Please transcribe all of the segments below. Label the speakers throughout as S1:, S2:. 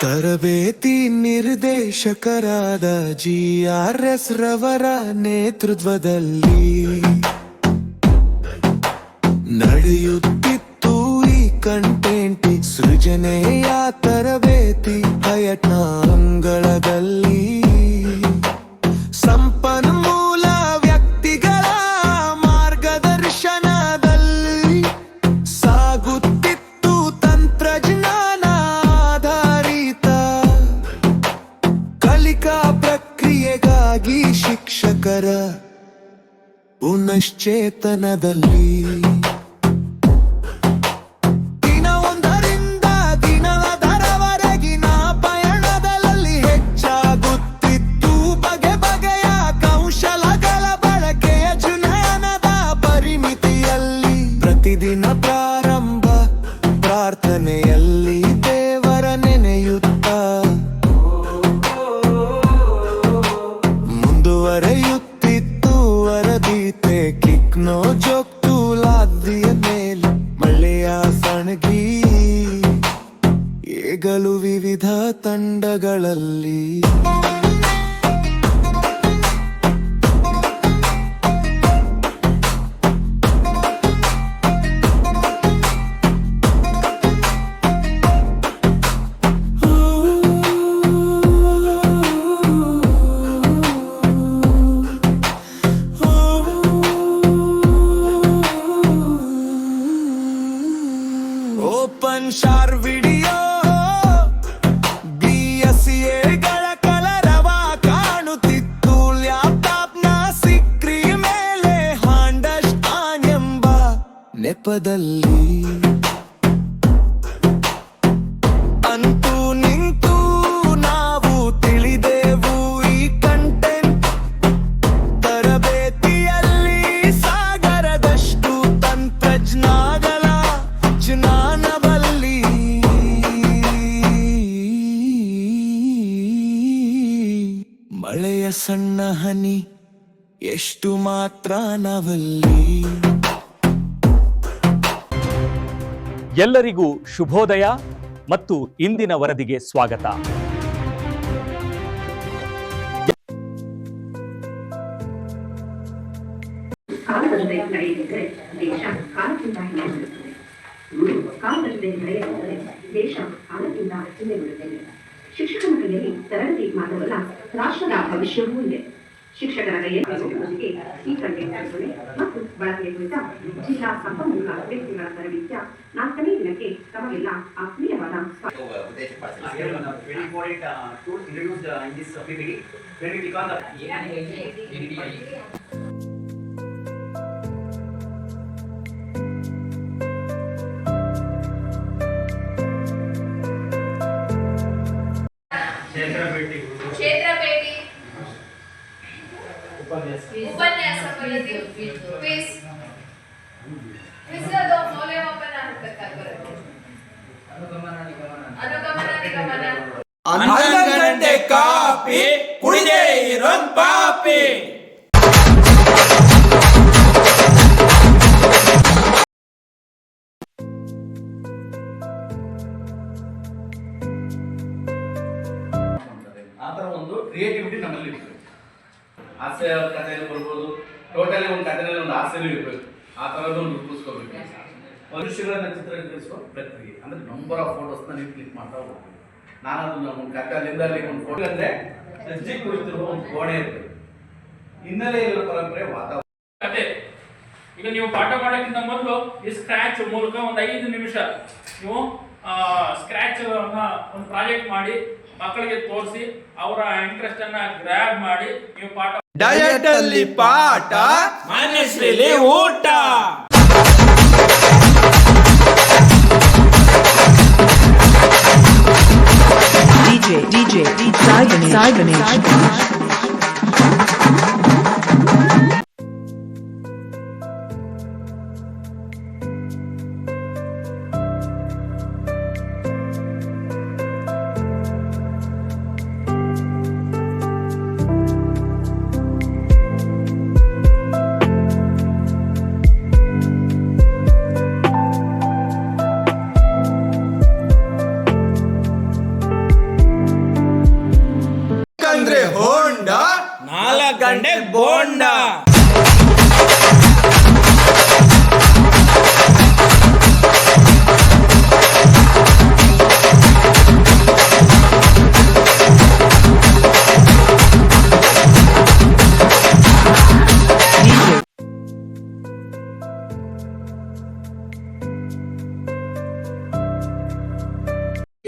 S1: ತರಬೇತಿ ನಿರ್ದೇಶಕರಾದ GRS ರವರ ನೇತೃತ್ವದಲ್ಲಿ ನಡೆಯುತ್ತಿತ್ತು ಈ ಕಂಟೆಂಟ್ ಸೃಜನೆಯ ತರಬೇತಿ ಅಂಗಳದಲ್ಲಿ ಸಂಪನ್ಮೂಲ ವ್ಯಕ್ತಿಗಳ ಮಾರ್ಗದರ್ಶನದಲ್ಲಿ ಸಾಗುತ್ತಿತ್ತು ತಂತ್ರಜ್ಞಾನ ಆಧಾರಿತ ಕಲಿಕಾ ಪ್ರಕ್ರಿಯೆಗಾಗಿ ಶಿಕ್ಷಕರ ಪುನಶ್ಚೇತನದಲ್ಲಿ ದಿನ ಪ್ರಾರಂಭ ಪ್ರಾರ್ಥನೆಯಲ್ಲಿ ದೇವರ ನೆನೆಯುತ್ತ ಮುಂದುವರೆಯುತ್ತಿತ್ತು ವರದೀತೆ ಕಿಕ್ನೋ ಜೋಗ್ತು ಲಾದಿಯ ಮೇಲೆ ಮಳೆಯ ಸಣಗಿ ಏಗಲು ವಿವಿಧ ತಂಡಗಳಲ್ಲಿ ಓಪನ್ ಶಾರ್ ವಿಡಿಯೋ BSAಗಳ ಕಲರವ ಕಾಣುತ್ತಿತ್ತು ಲ್ಯಾಪ್ಟಾಪ್ನ ಸಿಕ್ರಿಯ ಮೇಲೆ ಹಾಂಡಸ್ಟಾನ್ ಎಂಬ ನೆಪದಲ್ಲಿ ಅಂತೂ ನಿಂತು ನಾವು ತಿಳಿದೆವು ಈ ಕಂಟೆಂಟ್ ತರಬೇತಿಯಲ್ಲಿ ಸಾಗರದಷ್ಟು ತಂತ್ರಜ್ಞಾನಗಳ ಜ್ಞಾನದಲ್ಲಿ ಮಳೆಯ ಸಣ್ಣ ಹನಿ ಎಷ್ಟು ಮಾತ್ರ ನಾವಲ್ಲಿ.
S2: ಎಲ್ಲರಿಗೂ ಶುಭೋದಯ ಮತ್ತು ಇಂದಿನ ವರದಿಗೆ ಸ್ವಾಗತ.
S3: ಕಾಲದಂತೆ ನಡೆಯದಿದ್ದರೆ ದೇಶ ಕಾಲಕ್ಕಿಂತ ಹಿಂದೆ ಕಾಲದಂತೆ ನಡೆಯದಿದ್ದರೆ ದೇಶ ಕಾಲಕ್ಕಿಂತ ಹಿಂದೆ ಬಿಡುತ್ತದೆ. ಶಿಕ್ಷಕನ ಕೈಯಲ್ಲಿ ತರಗತಿ ಮಾತ್ರವಲ್ಲ, ರಾಷ್ಟ್ರದ ಭವಿಷ್ಯವೂ ಇದೆ. ಶಿಕ್ಷಕರ ಕೈಯಲ್ಲಿ ಈ ಕಂಟೆಂಟ್ ಮತ್ತು ಬಳಕೆಯ ಕುರಿತ ಜಿಲ್ಲಾ ಸಂಪನ್ಮೂಲ ವ್ಯಕ್ತಿಗಳ ತರಬೇತಿಯ 4ನೇ ದಿನಕ್ಕೆ ತಮಗೆಲ್ಲ ಆತ್ಮೀಯವಾದ
S4: ಕ್ಷೇತ್ರ ಭೇಟಿ ಉಪನ್ಯಾಸಗಳಲ್ಲಿ ಕ್ವಿಜ್ ಕ್ವಿಜ್ದು ಮೌಲ್ಯಮಾಪನ ಆಗಬೇಕಾಗುತ್ತೆ. ಅನುಗಮನ ನಿಗಮನ
S5: 11 ಗಂಟೆ ಕಾಪಿ ಕುಡಿದೇ ಇರೋನ್ ಪಾಪಿ.
S6: ಆ ಥರ ಒಂದು ಕ್ರಿಯೇಟಿವಿಟಿ ನಮ್ಮಲ್ಲಿ ಇರ್ತದೆ. ಹಾಸ್ಯ ಕಥೆಯಲ್ಲಿ ಬರ್ಬೋದು, ಟೋಟಲಿ ಒಂದು ಕಥೆಯಲ್ಲಿ ಒಂದು ಹಾಸ್ಯನೂ ಇರಬೇಕು. ಆ ಥರದೊಂದು ರೂಪಿಸ್ಕೋಬೇಕು. ಮನುಷ್ಯಗಳನ್ನ ಚಿತ್ರೀಕರಿಸುವ ಪ್ರಕ್ರಿಯೆ ಅಂದರೆ ನಂಬರ್ ಆಫ್ ಫೋಟೋಸ್ನ ನೀವು ಕ್ಲಿಕ್ ಮಾಡ್ತಾ ಹೋಗ್ತೀವಿ. ನಾನು ಅದನ್ನು ಒಂದು ಕಥೆ ಅಲ್ಲಿಂದ ಒಂದು ಫೋಟೋ ಅಂದರೆ ಸಜ್ಜಿ ಕುರಿತಿರುವ ಒಂದು ಗೋಡೆ ಇರ್ತದೆ. ಹಿನ್ನೆಲೆ ಇರುವ ಪರಂಪರೆ ವಾತಾವರಣ
S7: ಕತೆ. ಈಗ ನೀವು ಪಾಠ ಮಾಡೋಕ್ಕಿಂತ ಮೊದಲು ಈ ಸ್ಕ್ರಾಚ್ ಮೂಲಕ ಒಂದು 5 ನಿಮಿಷ ನೀವು ಸ್ಕ್ರಾಚ್ ಒಂದು ಪ್ರಾಜೆಕ್ಟ್ ಮಾಡಿ ಮಕ್ಕಳಿಗೆ ತೋರಿಸಿ ಅವರ ಇಂಟ್ರೆಸ್ಟ್ ಅನ್ನ ಗ್ರ್ಯಾಬ್ ಮಾಡಿ ನೀವು ಪಾಠ.
S5: ಡಯಟ್ ಅಲ್ಲಿ ಪಾಠ, ಮನಸ್ಸಲ್ಲಿ ಊಟ.
S8: DJ Sai Ganesh.
S5: ಬಂಡೆ ಬೋಂಡ.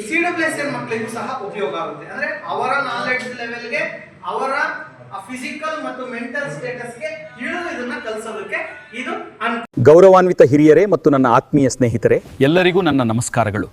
S9: CWSN ಮಕ್ಕಳಿಗೂ ಸಹ ಉಪಯೋಗ ಆಗುತ್ತೆ. ಅಂದ್ರೆ ಅವರ ನಾಲೆಡ್ಜ್ ಲೆವೆಲ್ಗೆ, ಅವರ ಫಿಸಿಕಲ್ ಮತ್ತು ಮೆಂಟಲ್ ಸ್ಟೇಟಸ್ಗೆ ಇಳಿದು ಇದನ್ನ ಕಲಿಸೋದಕ್ಕೆ ಇದು
S2: ಗೌರವಾನ್ವಿತ ಹಿರಿಯರೇ ಮತ್ತು ನನ್ನ ಆತ್ಮೀಯ ಸ್ನೇಹಿತರೆ, ಎಲ್ಲರಿಗೂ ನನ್ನ ನಮಸ್ಕಾರಗಳು.